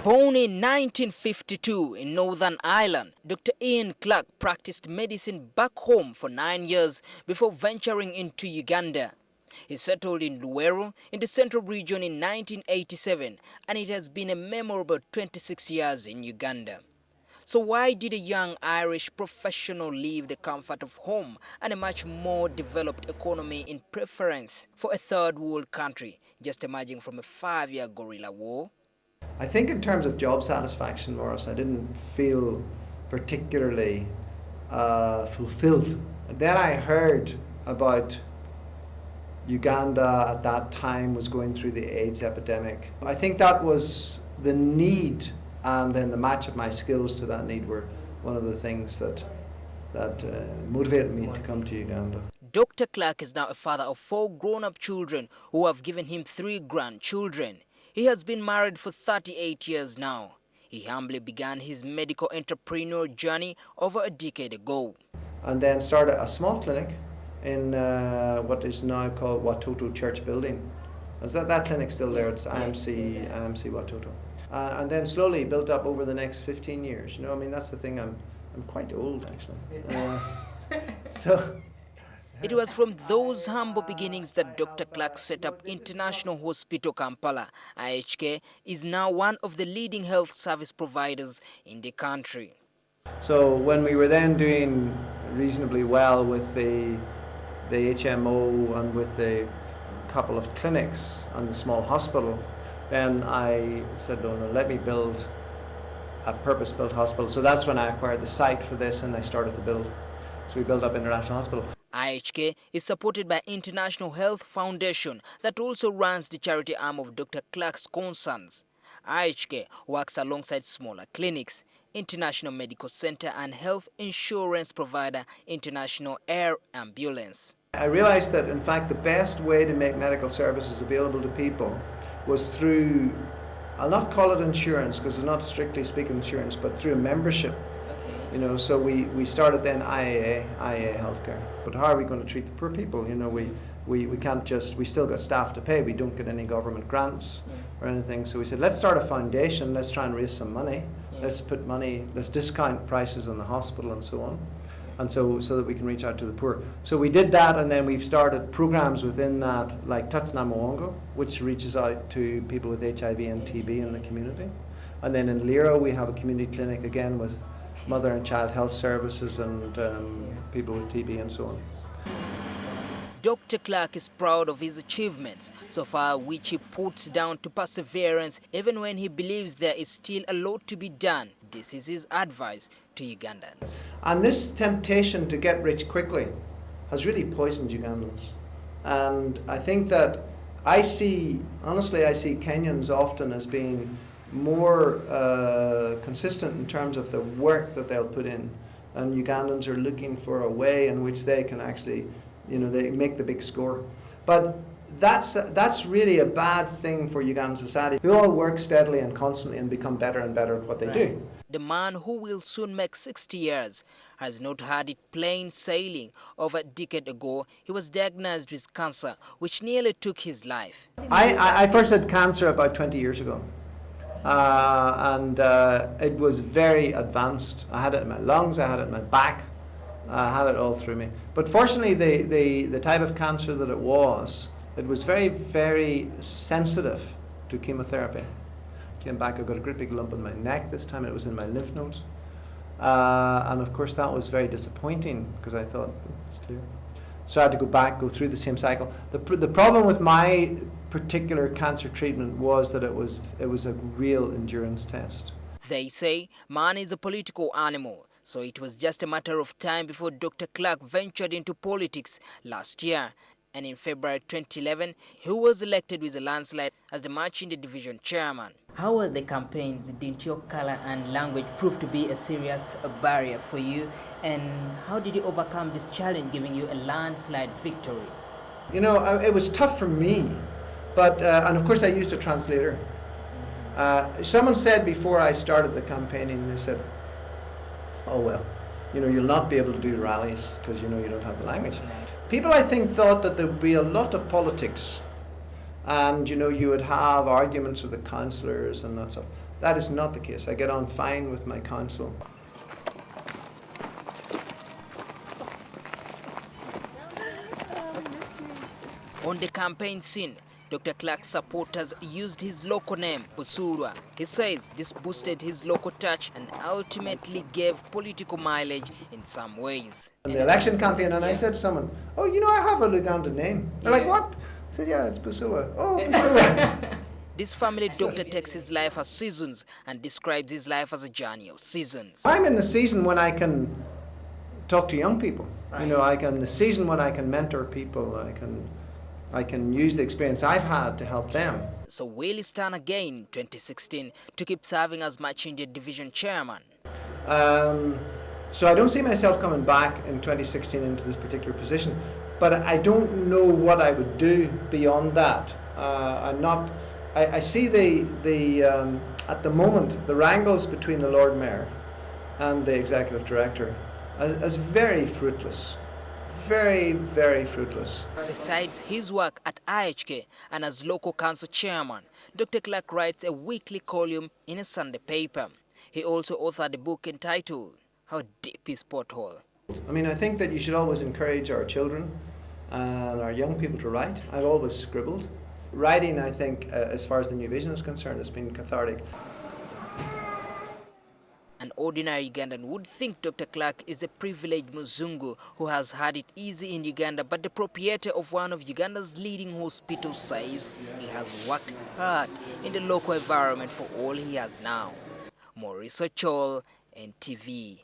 Born in 1952 in Northern Ireland, Dr. Clarke practiced medicine back home for 9 years before venturing into Uganda. He settled in Luweero in the Central Region in 1987, and it has been a memorable 26 years in Uganda. So why did a young Irish professional leave the comfort of home and a much more developed economy in preference for a third world country just emerging from a 5-year guerrilla war? I think in terms of job satisfaction, Morris, I didn't feel particularly fulfilled. Then I heard about Uganda at that time was going through the AIDS epidemic. I think that was the need, and then the match of my skills to that need were one of the things that motivated me to come to Uganda. Dr. Clarke is now a father of 4 grown-up children who have given him 3 grandchildren. He has been married for 38 years now. He humbly began his medical entrepreneur journey over a decade ago. And then started a small clinic in what is now called Watoto Church Building. Is that clinic still there? It's IMC Watoto. And then slowly built up over the next 15 years. You know, I mean, that's the thing. I'm quite old, actually. It was from those humble beginnings that Dr. Clarke set up International Hospital Kampala. IHK is now one of the leading health service providers in the country. So when we were then doing reasonably well with the HMO and with the couple of clinics and the small hospital, then I said, no, let me build a purpose-built hospital. So that's when I acquired the site for this and I started to build. So we built up International Hospital. IHK is supported by International Health Foundation that also runs the charity arm of Dr. Clarke's concerns. IHK works alongside smaller clinics, International Medical Center and health insurance provider International Air Ambulance. I realized that in fact the best way to make medical services available to people was through, I'll not call it insurance because it's not strictly speaking insurance, but through a membership. You know, so we started then IAA healthcare. But how are we going to treat the poor people? You know, we can't just, we still got staff to pay, we don't get any government grants or anything. So we said, let's start a foundation, let's try and raise some money, let's put money, let's discount prices in the hospital and so on. And so that we can reach out to the poor. So we did that, and then we've started programs within that, like Touch Na Mwongo, which reaches out to people with HIV and TB in the community. And then in Luweero we have a community clinic again with mother and child health services and people with TB and so on. Dr. Clarke is proud of his achievements so far, which he puts down to perseverance even when he believes there is still a lot to be done. This is his advice to Ugandans. And this temptation to get rich quickly has really poisoned Ugandans. And I think that honestly I see Kenyans often as being more consistent in terms of the work that they'll put in, and Ugandans are looking for a way in which they can actually, you know, they make the big score. But that's really a bad thing for Ugandan society. We all work steadily and constantly and become better and better at what they do. The man who will soon make 60 years has not had it plain sailing. Over a decade ago, he was diagnosed with cancer, which nearly took his life. I first had cancer about 20 years ago. It was very advanced. I had it in my lungs, I had it in my back, I had it all through me. But fortunately, the type of cancer that it was very, very sensitive to chemotherapy. Came back, I got a great big lump in my neck. This time it was in my lymph nodes. And of course that was very disappointing because I thought, it's clear. So I had to go through the same cycle. The problem with my particular cancer treatment was that it was a real endurance test. They say man is a political animal, so it was just a matter of time before Dr. Clarke ventured into politics last year. And in February 2011, he was elected with a landslide as the Machinda Division chairman. How was the campaign? Did your color and language prove to be a serious barrier for you? And how did you overcome this challenge, giving you a landslide victory? You know, it was tough for me, but and of course I used a translator. Someone said before I started the campaigning, they said, oh well, you know, you'll not be able to do rallies because you know you don't have the language. People, I think, thought that there would be a lot of politics and you would have arguments with the councillors and that stuff. That is not the case. I get on fine with my council. On the campaign scene, Dr. Clarke's supporters used his local name, Busurwa. He says this boosted his local touch and ultimately gave political mileage in some ways. In the election campaign, and I said to someone, "Oh, I have a Luganda name." They're like, "What?" I said, "Yeah, it's Busurwa." "Oh, Busurwa." This family doctor takes his life as seasons and describes his life as a journey of seasons. I'm in the season when I can talk to young people. Right. The season when I can mentor people. I can use the experience I've had to help them. So will he stand again in 2016 to keep serving as Machindia Division Chairman? So I don't see myself coming back in 2016 into this particular position, but I don't know what I would do beyond that. I see at the moment the wrangles between the Lord Mayor and the Executive Director as very fruitless. Very, very fruitless. Besides his work at IHK and as local council chairman, Dr. Clarke writes a weekly column in a Sunday paper. He also authored a book entitled How Deep is Pothole? I think that you should always encourage our children and our young people to write. I've always scribbled. Writing, I think, as far as the New Vision is concerned, has been cathartic. An ordinary Ugandan would think Dr. Clarke is a privileged Muzungu who has had it easy in Uganda, but the proprietor of one of Uganda's leading hospitals says he has worked hard in the local environment for all he has now. Maurice Ochol, NTV.